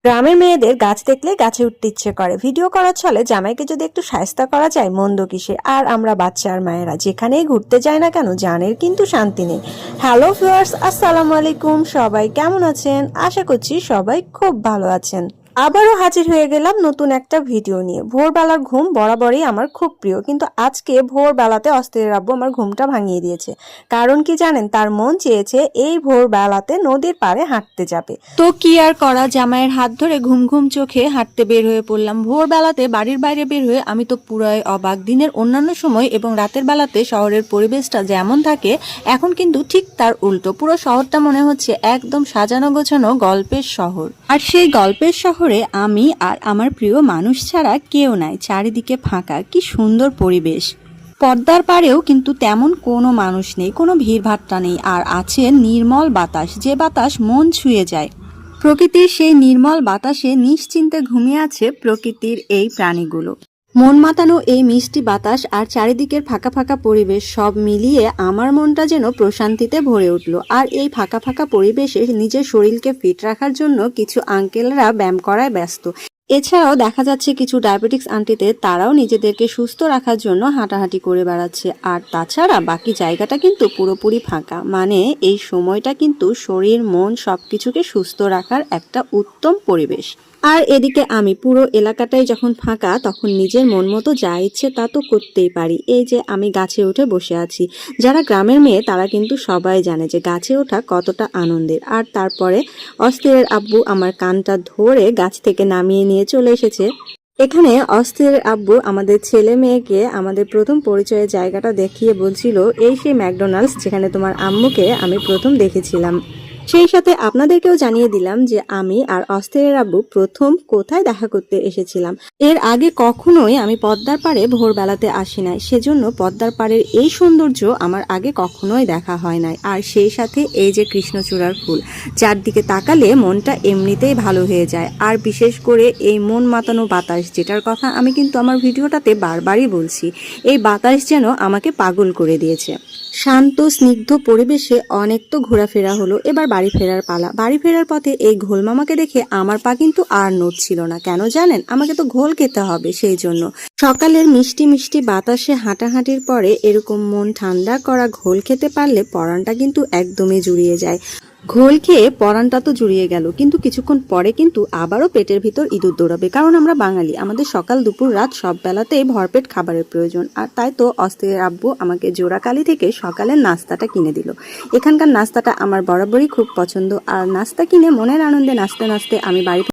গ্রামের মেয়েদের গাছ দেখলে গাছে উঠতে ইচ্ছে করে, ভিডিও করার ছলে জামাইকে যদি একটু শায়েস্তা করা যায় মন্দ কিসে। আর আমরা বাচ্চা আর মায়েরা যেখানেই ঘুরতে যাই না কেন জানের কিন্তু শান্তি নেই। হ্যালো ভিউয়ার্স, আসসালামু আলাইকুম। সবাই কেমন আছেন? আশা করছি সবাই খুব ভালো আছেন। আবারও হাজির হয়ে গেলাম নতুন একটা ভিডিও নিয়ে। ভোরবেলার ঘুম বরাবরই আমার খুব প্রিয়, কিন্তু আজকে ভোরবেলাতে অস্থিরের আব্বু আমার ঘুমটা ভাঙিয়ে দিয়েছে। কারণ কি জানেন? তার মন চেয়েছে এই ভোরবেলাতে নদীর পাড়ে হাঁটতে যাবে। তো কি আর করা, জামাইয়ের হাত ধরে ঘুম ঘুম চোখে হাঁটতে বের হয়ে পড়লাম। ভোরবেলাতে বাড়ির বাইরে বের হয়ে আমি তো পুরাই অবাক। দিনের অন্যান্য সময় এবং রাতের বেলাতে শহরের পরিবেশটা যেমন থাকে, এখন কিন্তু ঠিক তার উল্টো। পুরো শহরটা মনে হচ্ছে একদম সাজানো গোছানো গল্পের শহর। আর সেই গল্পের শহরে আমি আর আমার প্রিয় মানুষ ছাড়া কেউ নাই। চারিদিকে ফাঁকা, কি সুন্দর পরিবেশ। পদ্মার পাড়েও কিন্তু তেমন কোনো মানুষ নেই, কোনো ভিড়ভাট্টা নেই। আর আছে নির্মল বাতাস, যে বাতাস মন ছুঁয়ে যায়। প্রকৃতির সেই নির্মল বাতাসে নিশ্চিন্তে ঘুমিয়ে আছে প্রকৃতির এই প্রাণীগুলো। মন মাতানো এই মিষ্টি বাতাস আর চারিদিকের ফাঁকা ফাঁকা পরিবেশ সব মিলিয়ে আমার মনটা যেন প্রশান্তিতে ভরে উঠল। আর এই ফাঁকা ফাঁকা পরিবেশে নিজের শরীরকে ফিট রাখার জন্য কিছু আঙ্কেলরা ব্যায়াম করায় ব্যস্ত। এছাড়াও দেখা যাচ্ছে কিছু ডায়াবেটিক্স আন্টিদের, তারাও নিজেদেরকে সুস্থ রাখার জন্য হাঁটাহাঁটি করে বেড়াচ্ছে। আর তাছাড়া বাকি জায়গাটা কিন্তু পুরোপুরি ফাঁকা, মানে এই সময়টা কিন্তু শরীর মন সবকিছুকে সুস্থ রাখার একটা উত্তম পরিবেশ। আর এদিকে আমি পুরো এলাকাটাই যখন ফাঁকা, তখন নিজের মন মতো যা ইচ্ছে তা তো করতেই পারি। এই যে আমি গাছে উঠে বসে আছি, যারা গ্রামের মেয়ে তারা কিন্তু সবাই জানে যে গাছে ওঠা কতটা আনন্দের। আর তারপরে অস্থিরের আব্বু আমার কানটা ধরে গাছ থেকে নামিয়ে নিয়ে চলে এসেছে। এখানে অস্থিরের আব্বু আমাদের ছেলে মেয়েকে আমাদের প্রথম পরিচয়ের জায়গাটা দেখিয়ে বলছিল, এই সেই ম্যাকডোনাল্ডস যেখানে তোমার আম্মুকে আমি প্রথম দেখেছিলাম। সেই সাথে আপনাদেরকেও জানিয়ে দিলাম যে আমি আর অস্থিরের আব্বু প্রথম কোথায় দেখা করতে এসেছিলাম। এর আগে কখনোই আমি পদ্মার পাড়ে ভোরবেলাতে আসি নাই, সেজন্য পদ্মার পাড়ের এই সৌন্দর্য আমার আগে কখনোই দেখা হয় নাই। আর সেই সাথে এই যে কৃষ্ণচূড়ার ফুল, যার দিকে তাকালে মনটা এমনিতেই ভালো হয়ে যায়। আর বিশেষ করে এই মন মাতানো বাতাস, যেটার কথা আমি কিন্তু আমার ভিডিওটাতে বারবারই বলছি, এই বাতাস যেন আমাকে পাগল করে দিয়েছে। শান্ত স্নিগ্ধ পরিবেশে অনেক তো ঘোরাফেরা হলো, এবার বাড়ি ফেরার পালা। বাড়ি ফেরার পথে এই ঘোল মামাকে দেখে আমার পা কিন্তু আর নড়ছিল না। কেন জানেন? আমাকে তো ঘোল খেতে হবে, সেই জন্য। সকালের মিষ্টি মিষ্টি বাতাসে হাঁটাহাঁটির পরে এরকম মন ঠান্ডা করা ঘোল খেতে পারলে পরানটা কিন্তু একদমই জুড়িয়ে যায়। ঘোল খেয়ে পরানটা তো জুড়িয়ে গেল, কিন্তু কিছুক্ষণ পরে কিন্তু আবারও পেটের ভিতর ইঁদুর দৌড়াবে। কারণ আমরা বাঙালি, আমাদের সকাল দুপুর রাত সব বেলাতেই ভরপেট খাবারের প্রয়োজন। আর তাই তো অস্থিরের আব্বু আমাকে জোড়াকালি থেকে সকালের নাস্তাটা কিনে দিল। এখানকার নাস্তাটা আমার বরাবরই খুব পছন্দ। আর নাস্তা কিনে মনের আনন্দে নাচতে নাচতে আমি বাড়ি